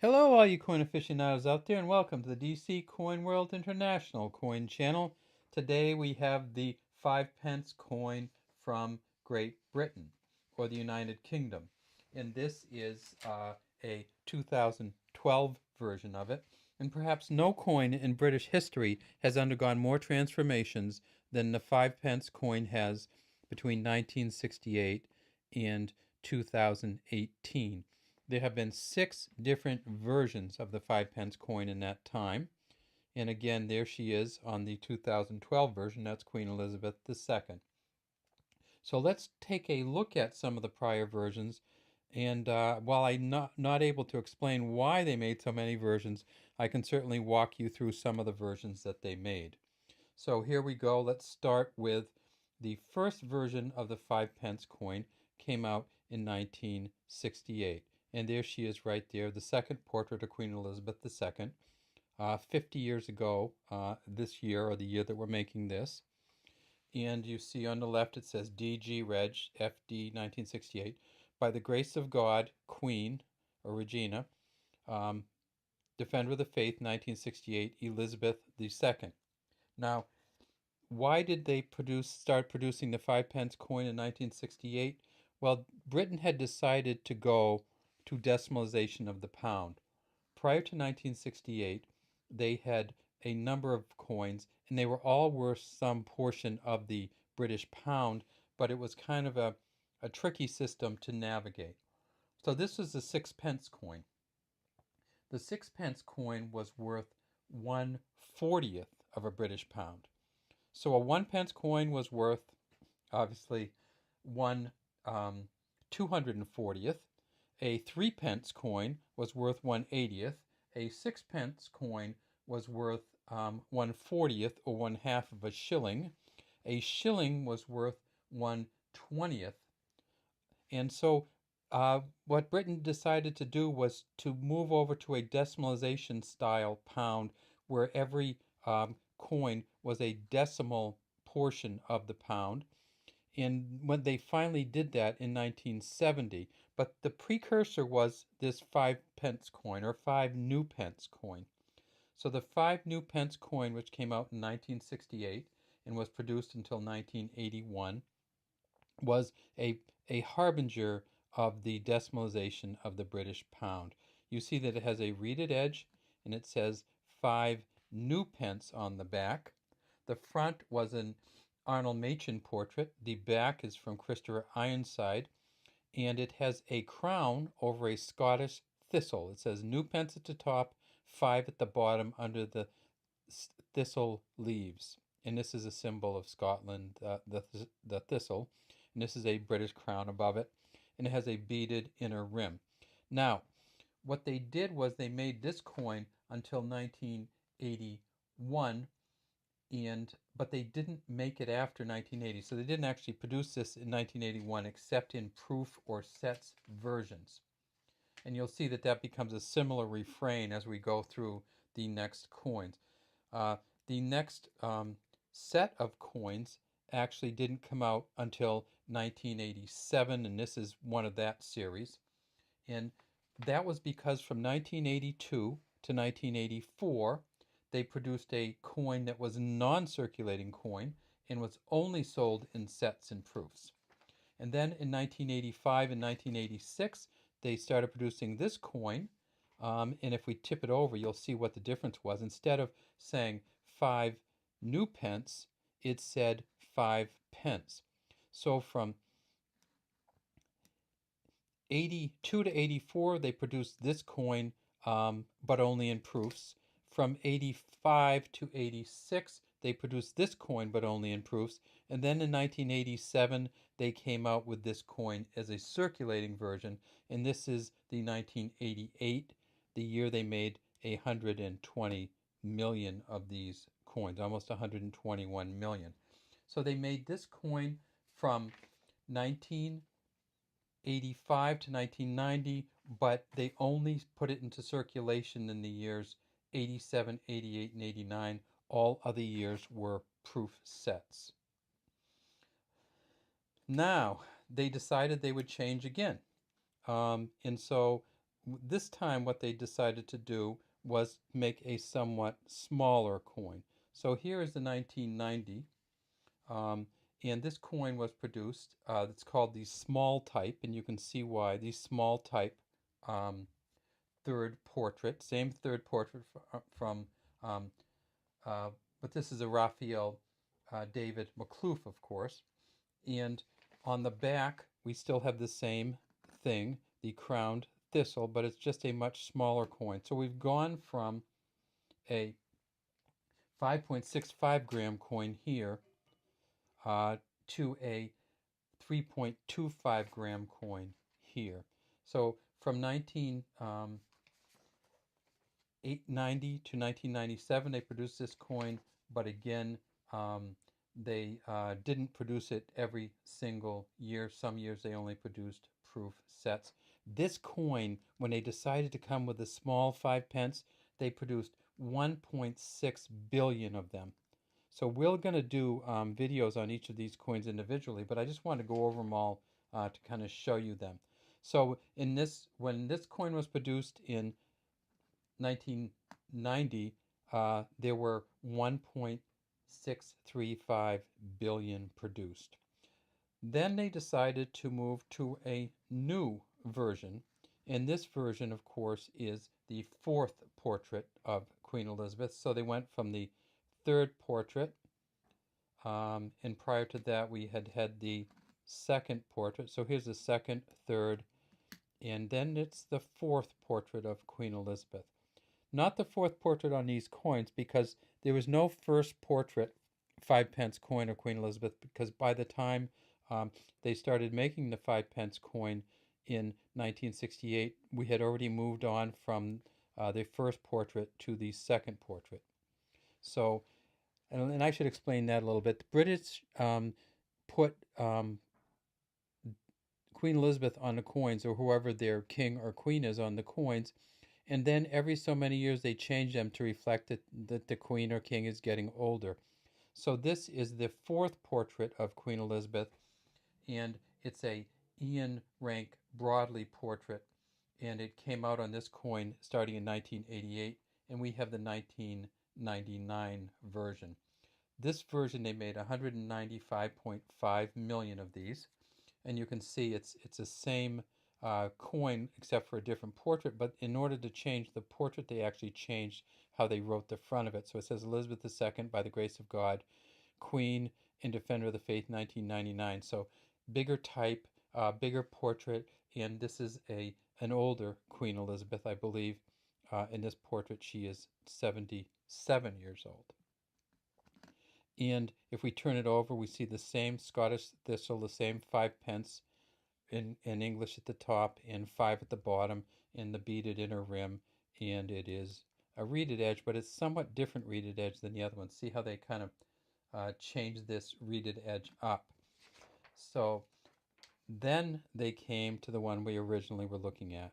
Hello, all you coin aficionados out there, and welcome to the DC Coin World International Coin Channel. Today we have the 5 pence coin from Great Britain, or the United Kingdom. And this is a 2012 version of it. And perhaps no coin in British history has undergone more transformations than the 5 pence coin has between 1968 and 2018. There have been 6 different versions of the 5 pence coin in that time. And again, there she is on the 2012 version. That's Queen Elizabeth II. So let's take a look at some of the prior versions. And while I'm not able to explain why they made so many versions, I can certainly walk you through some of the versions that they made. So here we go. Let's start with the first version of the 5 pence coin came out in 1968. And there she is right there, the second portrait of Queen Elizabeth II, 50 years ago this year, or the year that we're making this. And you see on the left it says DG Reg FD 1968, by the grace of God, Queen, or Regina, um, Defender of the Faith 1968, Elizabeth II. Now, why did they start producing the 5 pence coin in 1968? Well, Britain had decided to go to decimalization of the pound. Prior to 1968, they had a number of coins, and they were all worth some portion of the British pound, but it was kind of a tricky system to navigate. So this is the 6 pence coin. The 6 pence coin was worth 1/40th of a British pound. So a 1 pence coin was worth, obviously, 1/240th. A 3 pence coin was worth 1/80th. A 6 pence coin was worth 1/40th, or 1/2 of a shilling. A shilling was worth 1/20th. And so what Britain decided to do was to move over to a decimalization style pound, where every coin was a decimal portion of the pound. And when they finally did that in 1970, but the precursor was this 5 pence coin, or 5 new pence coin. So the 5 new pence coin, which came out in 1968 and was produced until 1981, was a harbinger of the decimalization of the British pound. You see that it has a reeded edge, and it says 5 new pence on the back. The front was an Arnold Machin portrait. The back is from Christopher Ironside, and it has a crown over a Scottish thistle. It says new pence at the top, 5 at the bottom under the thistle leaves. And this is a symbol of Scotland, the thistle. And this is a British crown above it. And it has a beaded inner rim. Now, what they did was they made this coin until 1981, but they didn't make it after 1980. So they didn't actually produce this in 1981 except in proof or sets versions. And you'll see that that becomes a similar refrain as we go through the next coins. The next set of coins actually didn't come out until 1987, and this is one of that series. And that was because from 1982 to 1984, they produced a coin that was a non-circulating coin and was only sold in sets and proofs. And then in 1985 and 1986, they started producing this coin. And if we tip it over, you'll see what the difference was. Instead of saying 5 new pence, it said 5 pence. So from 82 to 84, they produced this coin, but only in proofs. From 85 to 86, they produced this coin, but only in proofs. And then in 1987, they came out with this coin as a circulating version. And this is the 1988, the year they made 120 million of these coins, almost 121 million. So they made this coin from 1985 to 1990, but they only put it into circulation in the years 87, 88, and 89. All other years were proof sets. Now, they decided they would change again. And so this time what they decided to do was make a somewhat smaller coin. So here is the 1990, um, and this coin was produced. It's called the small type, and you can see why. The small type um, third portrait, same third portrait from, um, uh, but this is a Raphael David Makhlouf, of course. And on the back, we still have the same thing, the crowned thistle, but it's just a much smaller coin. So we've gone from a 5.65 gram coin here to a 3.25 gram coin here. So from 1990 to 1997, they produced this coin, but again, they didn't produce it every single year. Some years they only produced proof sets. This coin, when they decided to come with a small 5 pence, they produced 1.6 billion of them. So we're going to do videos on each of these coins individually, but I just want to go over them all to kind of show you them. So when this coin was produced in 1990, there were 1.635 billion produced. Then they decided to move to a new version, and this version, of course, is the fourth portrait of Queen Elizabeth. So they went from the third portrait, and prior to that, we had the second portrait. So here's the second, third, and then it's the fourth portrait of Queen Elizabeth. Not the fourth portrait on these coins, because there was no first portrait 5 pence coin of Queen Elizabeth, because by the time they started making the 5 pence coin in 1968, we had already moved on from the first portrait to the second portrait. So, and I should explain that a little bit. The British put Queen Elizabeth on the coins, or whoever their king or queen is on the coins, and then every so many years they change them to reflect that the queen or king is getting older. So this is the fourth portrait of Queen Elizabeth, and it's a Ian Rank Broadley portrait, and it came out on this coin starting in 1988, and we have the 1999 version. This version, they made 195.5 million of these, and you can see it's the same coin except for a different portrait, but in order to change the portrait, they actually changed how they wrote the front of it. So it says Elizabeth II, by the grace of God, Queen and Defender of the Faith, 1999. So bigger type, bigger portrait, and this is an older Queen Elizabeth, I believe. In this portrait, she is 77 years old. And if we turn it over, we see the same Scottish thistle, the same 5 pence in English at the top and 5 at the bottom, and the beaded inner rim. And it is a reeded edge, but it's somewhat different reeded edge than the other one. See how they kind of changed this reeded edge up. So then they came to the one we originally were looking at.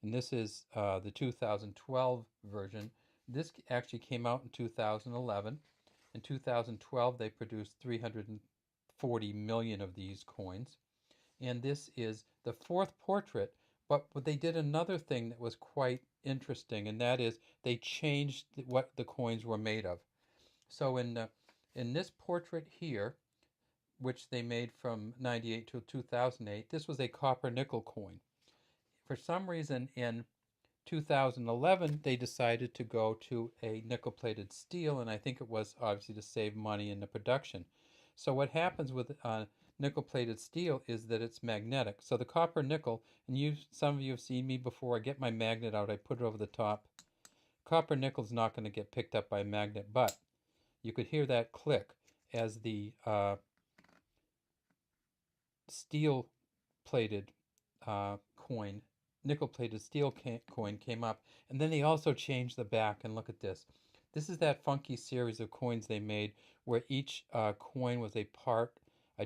And this is the 2012 version. This actually came out in 2011. In 2012, they produced 340 million of these coins. And this is the fourth portrait, but they did another thing that was quite interesting, and that is they changed what the coins were made of. So in this portrait here, which they made from 98 to 2008, this was a copper nickel coin. For some reason, in 2011, they decided to go to a nickel-plated steel, and I think it was obviously to save money in the production. So what happens with nickel-plated steel is that it's magnetic. So the copper nickel, and some of you have seen me before, I get my magnet out, I put it over the top. Copper nickel is not going to get picked up by a magnet, but you could hear that click as the steel-plated coin, nickel-plated steel coin came up, and then they also changed the back. And look at this. This is that funky series of coins they made where each coin was a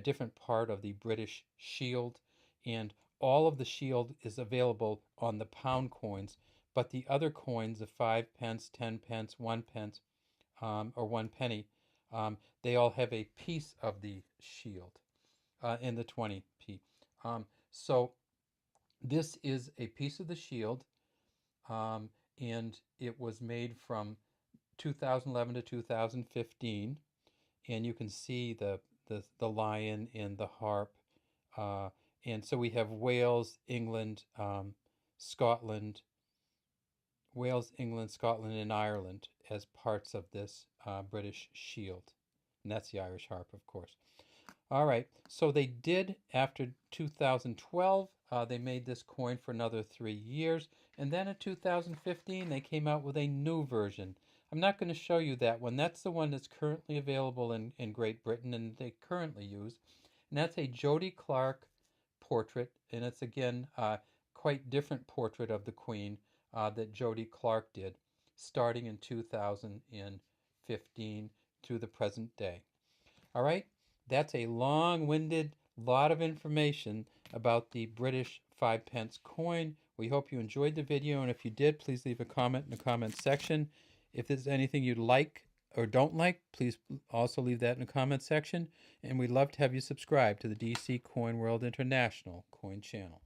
different part of the British shield, and all of the shield is available on the pound coins, but the other coins, the 5 pence, 10 pence, 1 pence, or 1 penny, they all have a piece of the shield in the 20p. So this is a piece of the shield, and it was made from 2011 to 2015, and you can see the lion and the harp. Uh, and so we have Wales, England, Scotland, Scotland, and Ireland as parts of this British shield. And that's the Irish harp, of course. All right, so they did, after 2012, they made this coin for another 3 years. And then in 2015, they came out with a new version. I'm not going to show you that one. That's the one that's currently available in Great Britain and they currently use. And that's a Jody Clark portrait. And it's, again, quite different portrait of the Queen that Jody Clark did, starting in 2015 through the present day. All right, that's a long-winded lot of information about the British 5 pence coin. We hope you enjoyed the video, and if you did, please leave a comment in the comment section. If there's anything you'd like or don't like, please also leave that in the comment section, and we'd love to have you subscribe to the DC Coin World International Coin channel.